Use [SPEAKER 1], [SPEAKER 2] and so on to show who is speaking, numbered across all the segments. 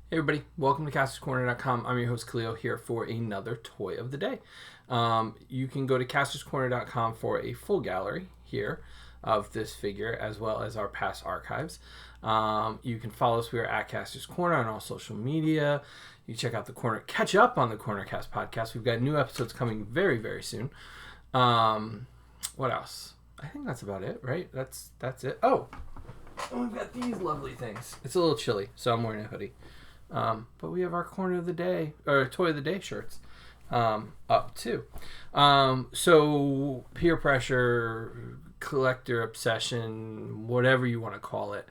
[SPEAKER 1] Hey everybody, welcome to CastorsCorner.com. I'm your host Khalil here for another toy of the day. You can go to CastorsCorner.com for a full gallery here of this figure as well as our past archives. You can follow us. We are at Castors Corner on all social media. You check out the Corner, catch up on the Cornercast podcast. We've got new episodes coming very, very soon. What else? I think that's about it, right? That's it. Oh, we've got these lovely things. It's a little chilly, so I'm wearing a hoodie. But we have our corner of the day or toy of the day shirts up too. So peer pressure, collector obsession, whatever you want to call it,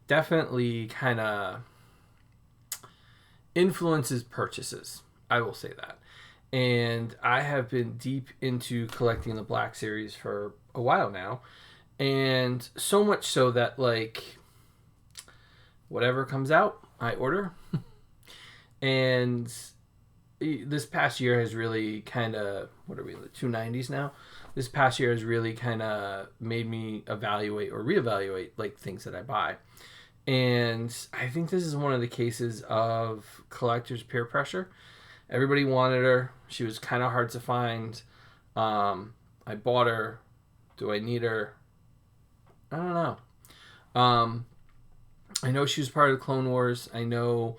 [SPEAKER 1] definitely kind of influences purchases. I will say that. And I have been deep into collecting the Black Series for a while now. And so much so that, like, whatever comes out, I order. And this past year has really kind of, what are we, the 290s now? This past year has really kind of made me evaluate or reevaluate, like, things that I buy. And I think this is one of the cases of collectors' peer pressure. Everybody wanted her. She was kind of hard to find. I bought her. Do I need her? I don't know. I know she was part of the Clone Wars. I know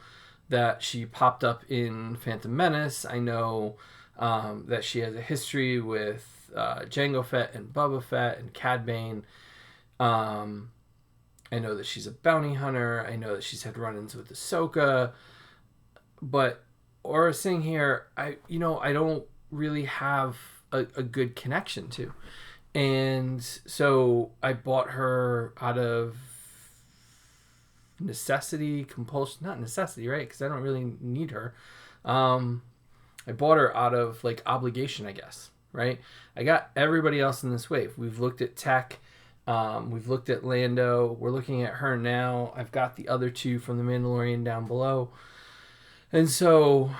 [SPEAKER 1] that she popped up in Phantom Menace. I know that she has a history with Jango Fett and Boba Fett and Cad Bane. I know that she's a bounty hunter. I know that she's had run-ins with Ahsoka. But Aurra Sing here, I don't really have a good connection to. And so I bought her out of necessity, compulsion, not necessity, right? Because I don't really need her. I bought her out of, like, obligation, I guess, right? I got everybody else in this wave. We've looked at Tech. We've looked at Lando. We're looking at her now. I've got the other two from The Mandalorian down below. And so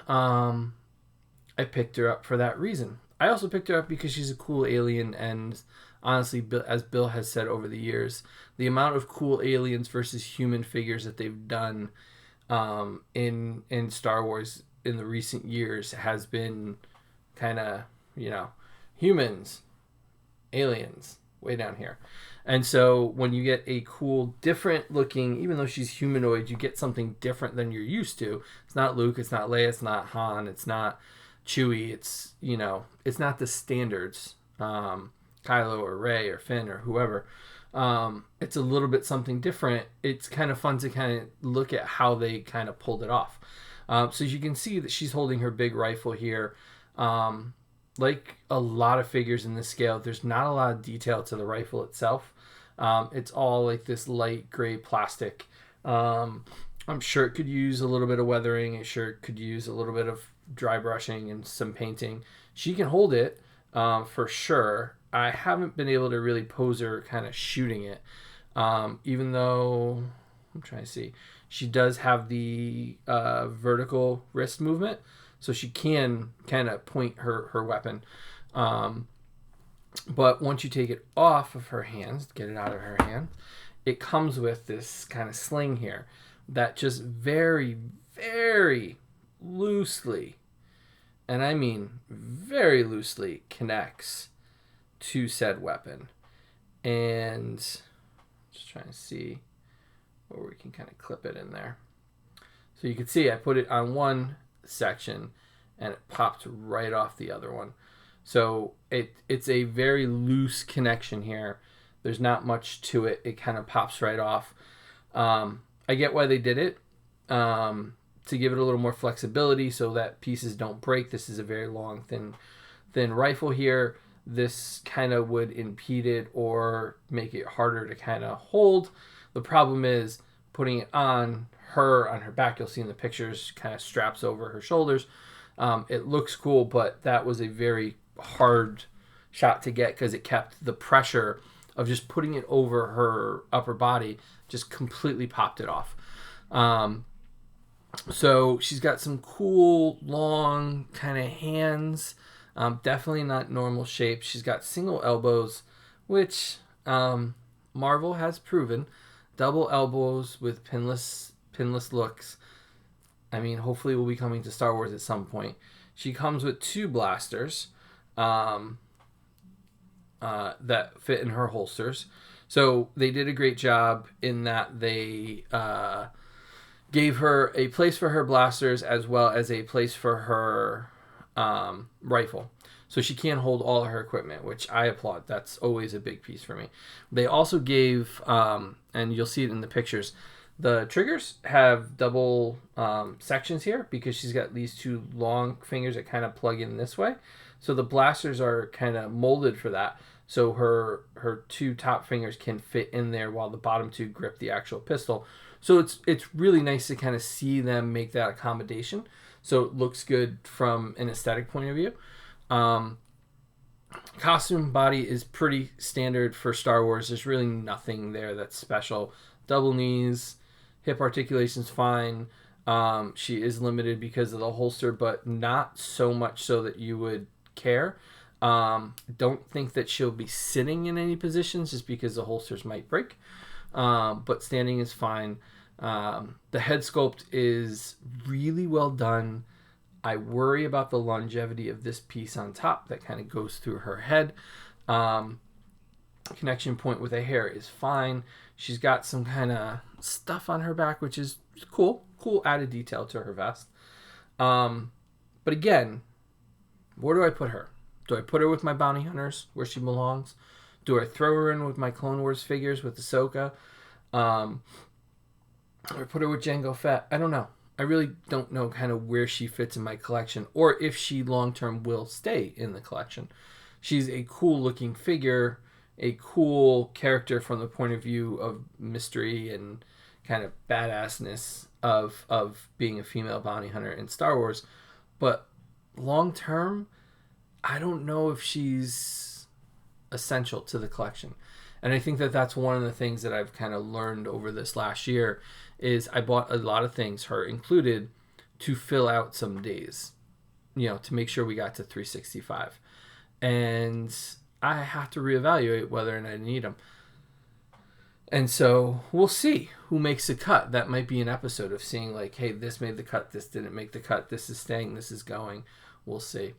[SPEAKER 1] I picked her up for that reason. I also picked her up because she's a cool alien, and honestly, as Bill has said over the years, the amount of cool aliens versus human figures that they've done in Star Wars in the recent years has been kind of, humans, aliens, way down here. And so when you get a cool, different looking, even though she's humanoid, you get something different than you're used to. It's not Luke, it's not Leia, it's not Han, it's not Chewie, it's not the standards, Kylo or Rey or Finn or whoever. It's a little bit something different. It's kind of fun to kind of look at how they kind of pulled it off. So you can see that she's holding her big rifle here. Like a lot of figures in this scale, there's not a lot of detail to the rifle itself. It's all like this light gray plastic. I'm sure it could use a little bit of weathering. It sure could use a little bit of dry brushing and some painting. She can hold it for sure. I haven't been able to really pose her kind of shooting it. Even though, I'm trying to see, she does have the vertical wrist movement. So she can kind of point her weapon. But once you take it off of her hands, get it out of her hand, it comes with this kind of sling here that just very, very loosely, and I mean very loosely, connects to said weapon. And just trying to see where we can kind of clip it in there. So you can see I put it on one section and it popped right off the other one. So it's a very loose connection here. There's not much to it. It kind of pops right off. I get why they did it, to give it a little more flexibility so that pieces don't break. This is a very long, thin rifle here. This kind of would impede it or make it harder to kind of hold. The problem is putting it on her back. You'll see in the pictures, kind of straps over her shoulders. It looks cool, but that was a very hard shot to get because it kept the pressure of just putting it over her upper body, just completely popped it off. So she's got some cool long kind of hands. Definitely not normal shape. She's got single elbows, which Marvel has proven. Double elbows with pinless looks I mean, hopefully will be coming to Star Wars at some point. She comes with 2 blasters that fit in her holsters. So they did a great job in that they gave her a place for her blasters as well as a place for her rifle. So she can hold all of her equipment, which I applaud. That's always a big piece for me. They also gave, and you'll see it in the pictures, the triggers have double sections here because she's got these 2 long fingers that kind of plug in this way. So the blasters are kind of molded for that. So her 2 top fingers can fit in there while the bottom 2 grip the actual pistol. So it's really nice to kind of see them make that accommodation. So it looks good from an aesthetic point of view. Costume body is pretty standard for Star Wars. There's really nothing there that's special. Double knees, hip articulation's fine. She is limited because of the holster, but not so much so that you would care. Don't think that she'll be sitting in any positions just because the holsters might break. But standing is fine. The head sculpt is really well done. I worry about the longevity of this piece on top that kind of goes through her head. Connection point with the hair is fine. She's got some kind of stuff on her back, which is cool. Cool added detail to her vest. But again, where do I put her? Do I put her with my bounty hunters where she belongs? Do I throw her in with my Clone Wars figures with Ahsoka? Or put her with Jango Fett? I don't know. I really don't know kind of where she fits in my collection or if she long-term will stay in the collection. She's a cool looking figure, a cool character from the point of view of mystery and kind of badassness of being a female bounty hunter in Star Wars. But long-term, I don't know if she's essential to the collection. And I think that that's one of the things that I've kind of learned over this last year is I bought a lot of things, her included, to fill out some days, to make sure we got to 365. And I have to reevaluate whether or not I need them. And so we'll see who makes a cut. That might be an episode of seeing like, hey, this made the cut, this didn't make the cut, this is staying, this is going. We'll see.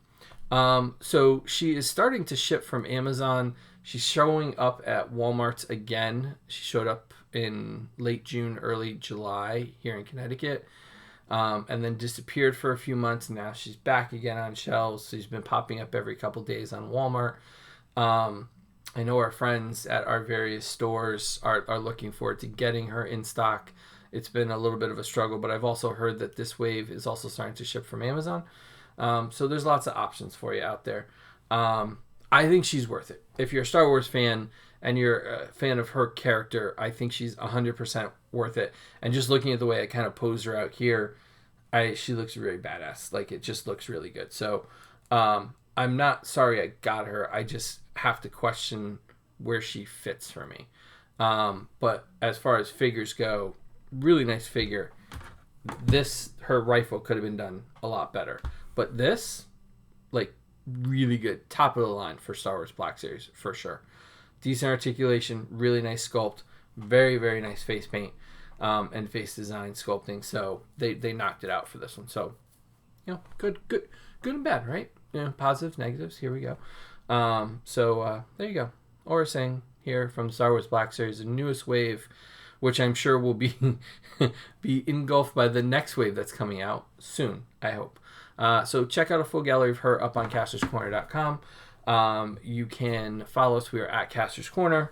[SPEAKER 1] So she is starting to ship from Amazon. She's showing up at Walmart again. She showed up in late June, early July here in Connecticut, and then disappeared for a few months. Now she's back again on shelves. She's been popping up every couple days on Walmart. I know our friends at our various stores are looking forward to getting her in stock. It's been a little bit of a struggle, but I've also heard that this wave is also starting to ship from Amazon. So there's lots of options for you out there. I think she's worth it. If you're a Star Wars fan and you're a fan of her character, I think she's 100% worth it. And just looking at the way I kind of posed her out here, she looks really badass. Like, it just looks really good. So I'm not sorry I got her. I just have to question where she fits for me. But as far as figures go, really nice figure. Her rifle could have been done a lot better. But this, like, really good. Top of the line for Star Wars Black Series, for sure. Decent articulation, really nice sculpt, very, very nice face paint, and face design sculpting. So they knocked it out for this one. So, good and bad, right? Positives, negatives, here we go. There you go. Aurra Sing here from Star Wars Black Series, the newest wave, which I'm sure will be engulfed by the next wave that's coming out soon, I hope. So check out a full gallery of her up on castorscorner.com. You can follow us. We are at Kastor's Corner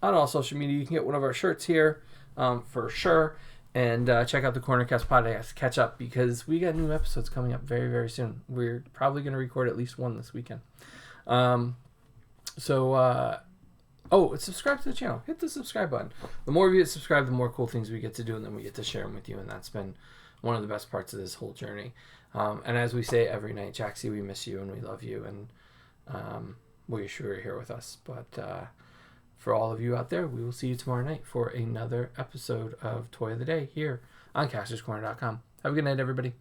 [SPEAKER 1] on all social media. You can get one of our shirts here for sure. And check out the Cornercast podcast. Catch up because we got new episodes coming up very, very soon. We're probably going to record at least one this weekend. Subscribe to the channel. Hit the subscribe button. The more of you that subscribe, the more cool things we get to do, and then we get to share them with you. And that's been one of the best parts of this whole journey. And as we say every night, Jaxie, we miss you and we love you, and we're sure you're here with us. But for all of you out there, we will see you tomorrow night for another episode of Toy of the Day here on castorscorner.com. Have a good night, everybody.